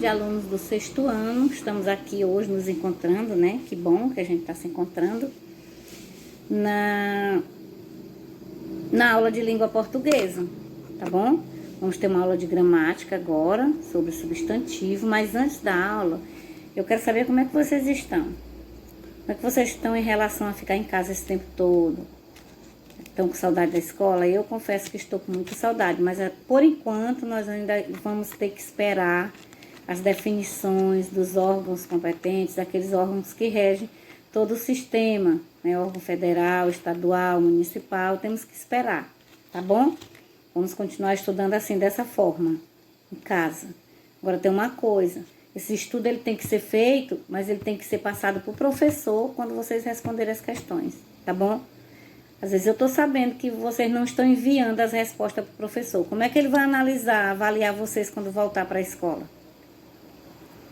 tarde, alunos do 6º ano. Estamos aqui hoje nos encontrando, né? Que bom que a gente está se encontrando na aula de língua portuguesa, tá bom? Vamos ter uma aula de gramática agora, sobre substantivo, mas antes da aula, eu quero saber como é que vocês estão. Como é que vocês estão em relação a ficar em casa esse tempo todo? Estão com saudade da escola? Eu confesso que estou com muita saudade, mas por enquanto nós ainda vamos ter que esperar as definições dos órgãos competentes, daqueles órgãos que regem todo o sistema, né? Órgão federal, estadual, municipal, temos que esperar, tá bom? Vamos continuar estudando assim, dessa forma, em casa. Agora tem uma coisa, esse estudo ele tem que ser feito, mas ele tem que ser passado para o professor quando vocês responderem as questões, tá bom? Às vezes eu estou sabendo que vocês não estão enviando as respostas para o professor. Como é que ele vai analisar, avaliar vocês quando voltar para a escola?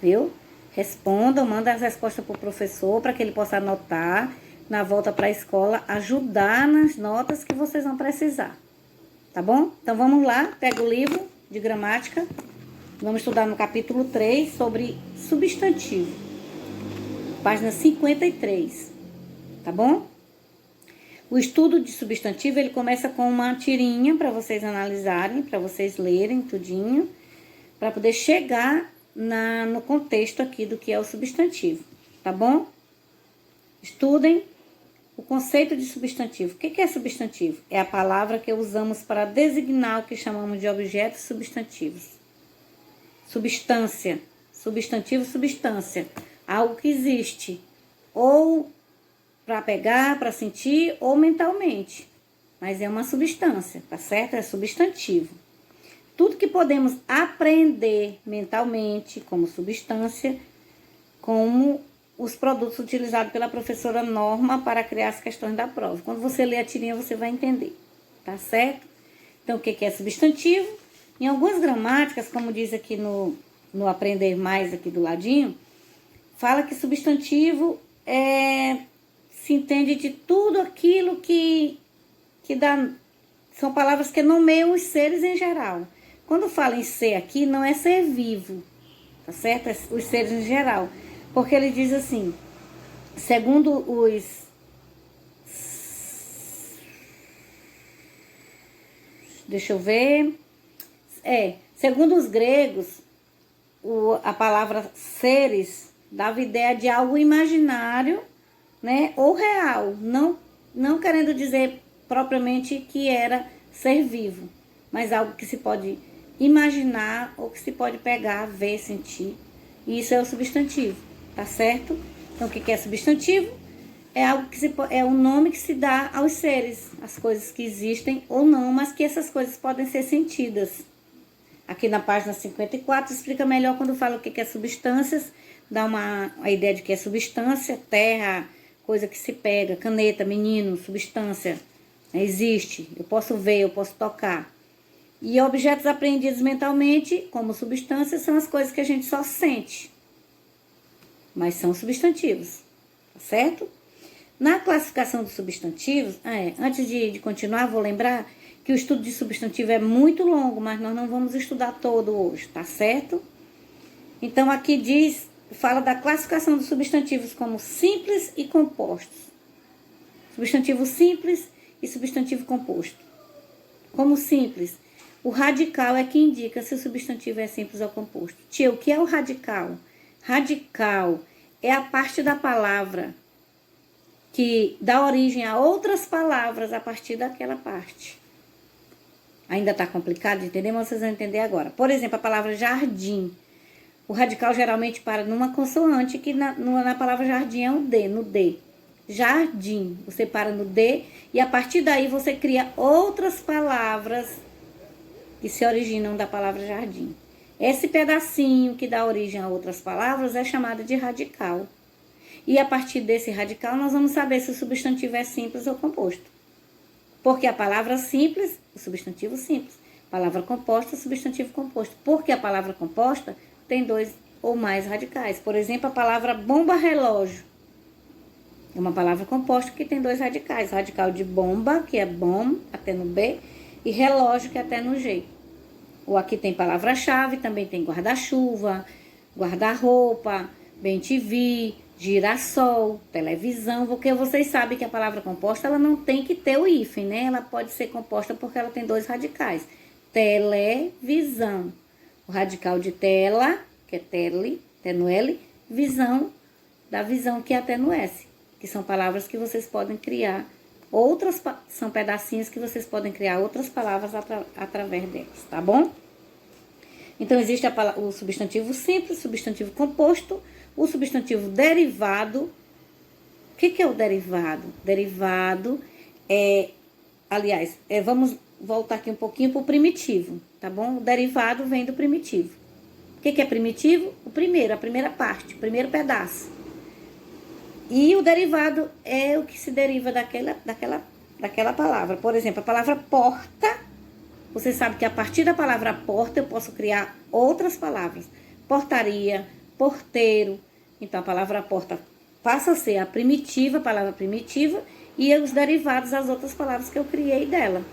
Viu? Respondam, mandem as respostas para o professor para que ele possa anotar na volta para a escola, ajudar nas notas que vocês vão precisar. Tá bom? Então vamos lá, pega o livro de gramática. Vamos estudar no capítulo 3 sobre substantivo. Página 53. Tá bom? O estudo de substantivo, ele começa com uma tirinha para vocês analisarem, para vocês lerem tudinho, para poder chegar no contexto aqui do que é o substantivo, tá bom? Estudem o conceito de substantivo. O que é substantivo? É a palavra que usamos para designar o que chamamos de objetos substantivos. Substância, substantivo, substância, algo que existe, ou para pegar, para sentir ou mentalmente. Mas é uma substância, tá certo? É substantivo. Tudo que podemos aprender mentalmente como substância, como os produtos utilizados pela professora Norma para criar as questões da prova. Quando você ler a tirinha, você vai entender, tá certo? Então, o que é substantivo? Em algumas gramáticas, como diz aqui no Aprender Mais, aqui do ladinho, fala que substantivo se entende de tudo aquilo que dá, são palavras que nomeiam os seres em geral. Quando fala em ser aqui, não é ser vivo, tá certo? É os seres em geral. Porque ele diz assim, segundo os... Deixa eu ver... segundo os gregos, a palavra seres dava ideia de algo imaginário, né, ou real, não querendo dizer propriamente que era ser vivo, mas algo que se pode imaginar ou que se pode pegar, ver, sentir. E isso é o substantivo, tá certo? Então, o que é substantivo? É algo que é um nome que se dá aos seres, as coisas que existem ou não, mas que essas coisas podem ser sentidas. Aqui na página 54 explica melhor quando fala o que é substâncias, dá a ideia de que é substância, terra, coisa que se pega, caneta, menino, substância, existe, eu posso ver, eu posso tocar. E objetos apreendidos mentalmente, como substâncias, são as coisas que a gente só sente, mas são substantivos, tá certo? Na classificação dos substantivos, antes de continuar, vou lembrar que o estudo de substantivo é muito longo, mas nós não vamos estudar todo hoje, tá certo? Então, aqui fala da classificação dos substantivos como simples e compostos. Substantivo simples e substantivo composto. Como simples, o radical é que indica se o substantivo é simples ou composto. Tia, o que é o radical? Radical é a parte da palavra que dá origem a outras palavras a partir daquela parte. Ainda está complicado de entender, mas vocês vão entender agora. Por exemplo, a palavra jardim. O radical geralmente para numa consoante, que na palavra jardim é um D, no D. Jardim, você para no D e a partir daí você cria outras palavras que se originam da palavra jardim. Esse pedacinho que dá origem a outras palavras é chamado de radical. E a partir desse radical nós vamos saber se o substantivo é simples ou composto. Porque a palavra simples, o substantivo simples. Palavra composta, substantivo composto. Porque a palavra composta tem 2 ou mais radicais. Por exemplo, a palavra bomba-relógio é uma palavra composta que tem 2 radicais. O radical de bomba, que é bom, até no B, e relógio, que é até no G. Ou aqui tem palavra-chave, também tem guarda-chuva, guarda-roupa, bem-te-vi, girassol, televisão, porque vocês sabem que a palavra composta, ela não tem que ter o hífen, né? Ela pode ser composta porque ela tem dois radicais. Televisão. O radical de tela, que é tele, T no L, visão, da visão, que é até no S. Que são palavras que vocês podem criar. São pedacinhos que vocês podem criar outras palavras através delas, tá bom? Então, existe o substantivo simples, o substantivo composto, o substantivo derivado. O que é o derivado? Derivado vamos voltar aqui um pouquinho para o primitivo, tá bom? O derivado vem do primitivo. O que é primitivo? A primeira parte, o primeiro pedaço. E o derivado é o que se deriva daquela palavra. Por exemplo, a palavra porta. Você sabe que a partir da palavra porta eu posso criar outras palavras. Portaria, porteiro. Então, a palavra porta passa a ser a palavra primitiva, e os derivados das outras palavras que eu criei dela.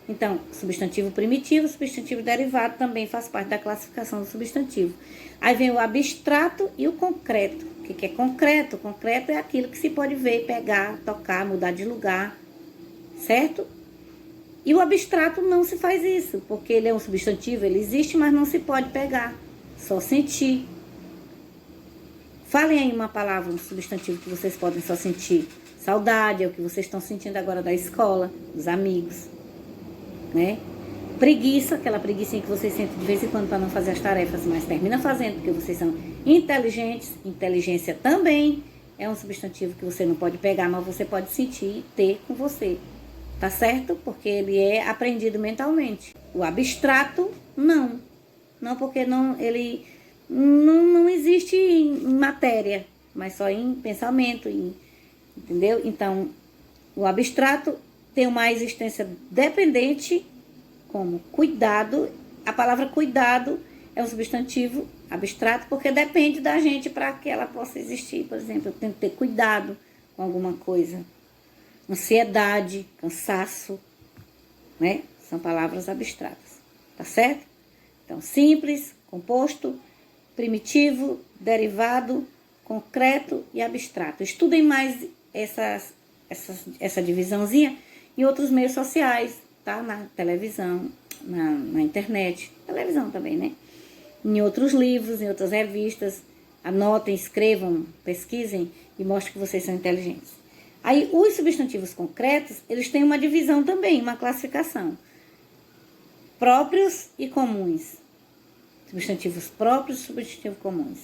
Então, substantivo primitivo, substantivo derivado também faz parte da classificação do substantivo. Aí vem o abstrato e o concreto. O que é concreto? Concreto é aquilo que se pode ver, pegar, tocar, mudar de lugar, certo? E o abstrato não se faz isso, porque ele é um substantivo, ele existe, mas não se pode pegar, só sentir. Falem aí uma palavra, um substantivo que vocês podem só sentir. Saudade é o que vocês estão sentindo agora da escola, dos amigos, né? Preguiça, aquela preguiça que vocês sentem de vez em quando para não fazer as tarefas, mas termina fazendo porque vocês são inteligentes. Inteligência também é um substantivo que você não pode pegar, mas você pode sentir e ter com você. Tá certo? Porque ele é aprendido mentalmente. O abstrato, não. Não, porque ele não existe em matéria, mas só em pensamento, entendeu? Então, o abstrato tem uma existência dependente, como cuidado. A palavra cuidado é um substantivo abstrato, porque depende da gente para que ela possa existir. Por exemplo, eu tenho que ter cuidado com alguma coisa. Ansiedade, cansaço, né? São palavras abstratas, tá certo? Então, simples, composto, primitivo, derivado, concreto e abstrato. Estudem mais essa divisãozinha em outros meios sociais, tá? Na televisão, na internet, televisão também, né? Em outros livros, em outras revistas. Anotem, escrevam, pesquisem e mostrem que vocês são inteligentes. Aí, os substantivos concretos, eles têm uma divisão também, uma classificação. Próprios e comuns. Substantivos próprios e substantivos comuns.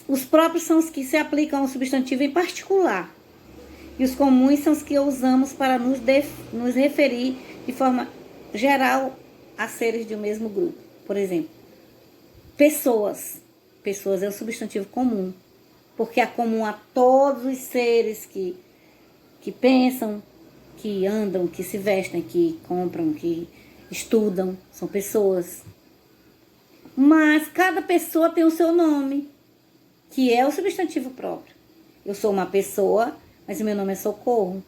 Os próprios são os que se aplicam ao substantivo em particular. E os comuns são os que usamos para nos referir de forma geral a seres de um mesmo grupo. Por exemplo, pessoas. Pessoas é o substantivo comum. Porque é comum a todos os seres que pensam, que andam, que se vestem, que compram, que estudam. São pessoas. Mas cada pessoa tem o seu nome, que é o substantivo próprio. Eu sou uma pessoa, mas o meu nome é Socorro.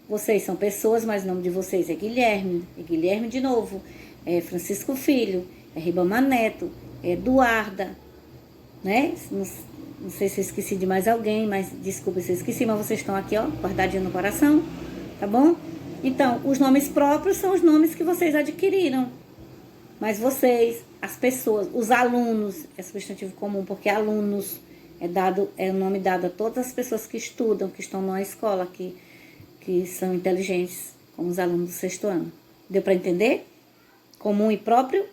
Vocês são pessoas, mas o nome de vocês é Guilherme. É Guilherme de novo. É Francisco Filho. É Ribamar Neto. É Eduarda. Né? Não sei se eu esqueci de mais alguém, mas desculpa se eu esqueci, mas vocês estão aqui, ó, guardadinho no coração, tá bom? Então, os nomes próprios são os nomes que vocês adquiriram. Mas vocês, as pessoas, os alunos, é substantivo comum, porque alunos é o nome dado a todas as pessoas que estudam, que estão numa escola, que são inteligentes, como os alunos do 6º ano. Deu para entender? Comum e próprio.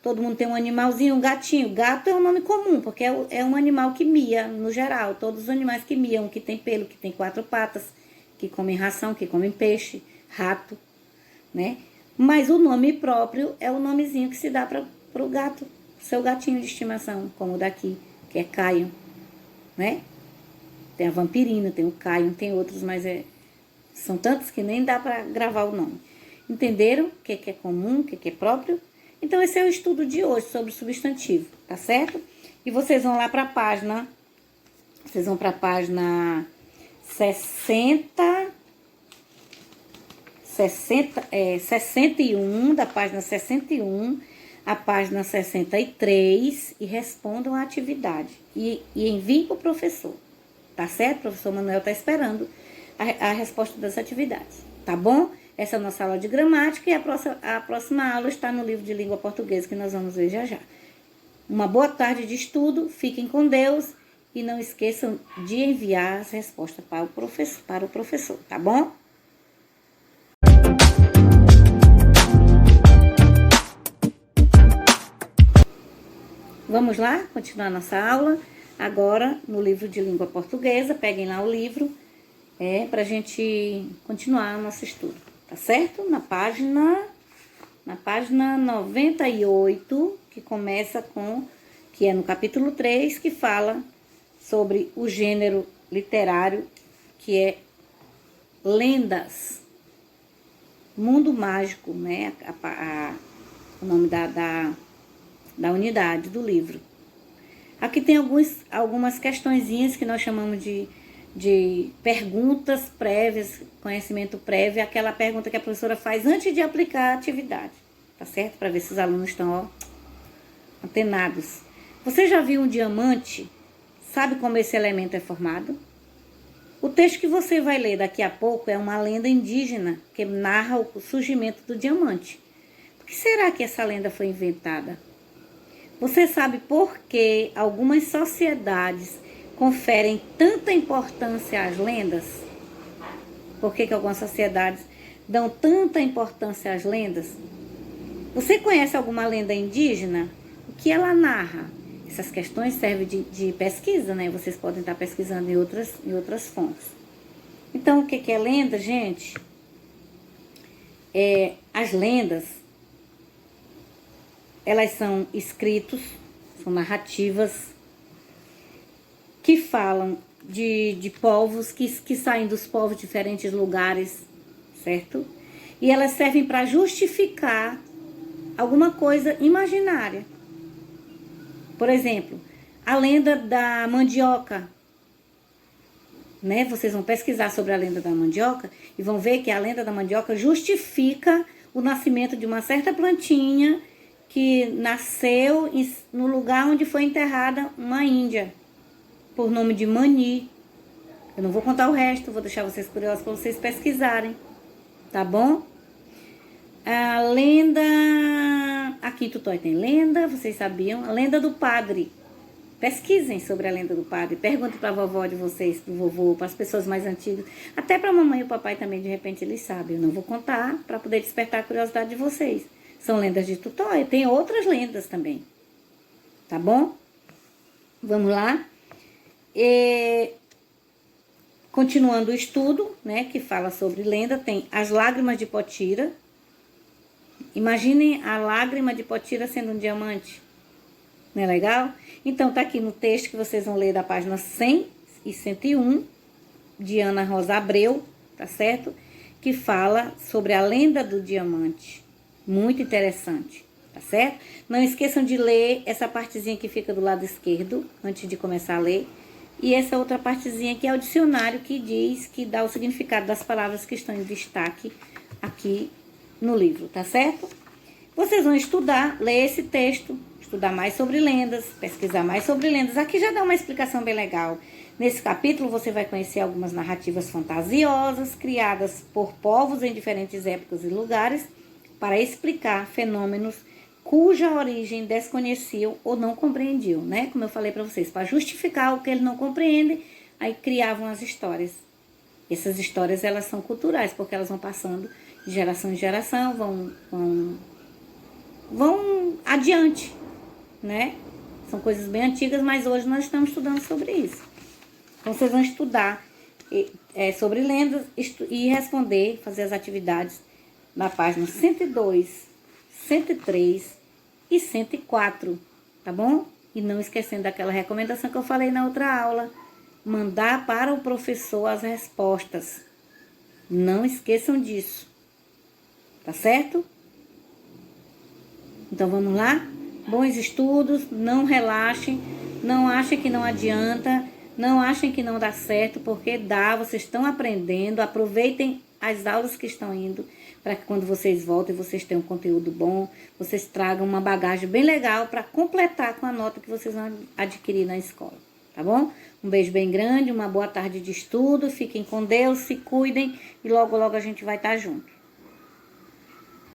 Todo mundo tem um animalzinho, um gatinho. Gato é um nome comum, porque é um animal que mia, no geral. Todos os animais que miam, que tem pelo, que tem 4 patas, que comem ração, que comem peixe, rato, né? Mas o nome próprio é o nomezinho que se dá para o gato, seu gatinho de estimação, como o daqui, que é Caio, né? Tem a Vampirina, tem o Caio, tem outros, mas são tantos que nem dá para gravar o nome. Entenderam o que é comum, o que é próprio? Então, esse é o estudo de hoje sobre o substantivo, tá certo? E vocês vão lá para a página, vocês vão para a página 61, da página 61, a página 63 e respondam a atividade. E enviem para o professor. Tá certo? O professor Manuel está esperando a resposta das atividades. Tá bom? Essa é a nossa aula de gramática e a próxima aula está no livro de língua portuguesa que nós vamos ver já já. Uma boa tarde de estudo, fiquem com Deus e não esqueçam de enviar as respostas para o professor, tá bom? Vamos lá, continuar nossa aula. Agora, no livro de língua portuguesa, peguem lá o livro, para a gente continuar nosso estudo, tá certo? Na página 98, que começa que é no capítulo 3, que fala sobre o gênero literário, que é lendas. Mundo mágico, né? O nome da unidade do livro. Aqui tem algumas questõezinhas que nós chamamos de perguntas prévias, conhecimento prévio, aquela pergunta que a professora faz antes de aplicar a atividade, tá certo? Para ver se os alunos estão antenados. Você já viu um diamante? Sabe como esse elemento é formado? O texto que você vai ler daqui a pouco é uma lenda indígena que narra o surgimento do diamante. Por que será que essa lenda foi inventada? Você sabe por que algumas sociedades conferem tanta importância às lendas? Por que algumas sociedades dão tanta importância às lendas? Você conhece alguma lenda indígena? O que ela narra? Essas questões servem de pesquisa, né? Vocês podem estar pesquisando em outras fontes. Então, o que é lenda, gente? As lendas, elas são escritos, são narrativas que falam de povos, que saem dos povos de diferentes lugares, certo? E elas servem para justificar alguma coisa imaginária. Por exemplo, a lenda da mandioca, né? Vocês vão pesquisar sobre a lenda da mandioca e vão ver que a lenda da mandioca justifica o nascimento de uma certa plantinha que nasceu no lugar onde foi enterrada uma índia, por nome de Mani. Eu não vou contar o resto, vou deixar vocês curiosos para vocês pesquisarem, tá bom? A lenda... Aqui em Tutói tem lenda, vocês sabiam? A lenda do padre. Pesquisem sobre a lenda do padre. Perguntem para a vovó de vocês, para o vovô, para as pessoas mais antigas. Até para a mamãe e o papai também, de repente, eles sabem. Eu não vou contar para poder despertar a curiosidade de vocês. São lendas de Tutóia. Tem outras lendas também. Tá bom? Vamos lá. Continuando o estudo, né, que fala sobre lenda, tem as lágrimas de Potira. Imaginem a lágrima de Potira sendo um diamante. Não é legal? Então, tá aqui no texto que vocês vão ler da página 100 e 101, de Ana Rosa Abreu, tá certo? Que fala sobre a lenda do diamante. Muito interessante, tá certo? Não esqueçam de ler essa partezinha que fica do lado esquerdo, antes de começar a ler. E essa outra partezinha que é o dicionário, que diz, que dá o significado das palavras que estão em destaque aqui no livro, tá certo? Vocês vão estudar, ler esse texto, estudar mais sobre lendas, pesquisar mais sobre lendas. Aqui já dá uma explicação bem legal. Nesse capítulo você vai conhecer algumas narrativas fantasiosas criadas por povos em diferentes épocas e lugares para explicar fenômenos cuja origem desconheciam ou não compreendiam, né? Como eu falei para vocês, para justificar o que eles não compreendem, aí criavam as histórias. Essas histórias, elas são culturais, porque elas vão passando de geração em geração, vão adiante, né? São coisas bem antigas, mas hoje nós estamos estudando sobre isso. Então, vocês vão estudar sobre lendas e responder, fazer as atividades na página 102, 103 e 104, tá bom? E não esquecendo daquela recomendação que eu falei na outra aula, mandar para o professor as respostas. Não esqueçam disso, tá certo? Então, vamos lá? Bons estudos, não relaxem, não achem que não adianta, não achem que não dá certo, porque dá, vocês estão aprendendo, aproveitem as aulas que estão indo, para que quando vocês voltem, vocês tenham um conteúdo bom, vocês tragam uma bagagem bem legal para completar com a nota que vocês vão adquirir na escola, tá bom? Um beijo bem grande, uma boa tarde de estudo, fiquem com Deus, se cuidem e logo, logo a gente vai estar junto.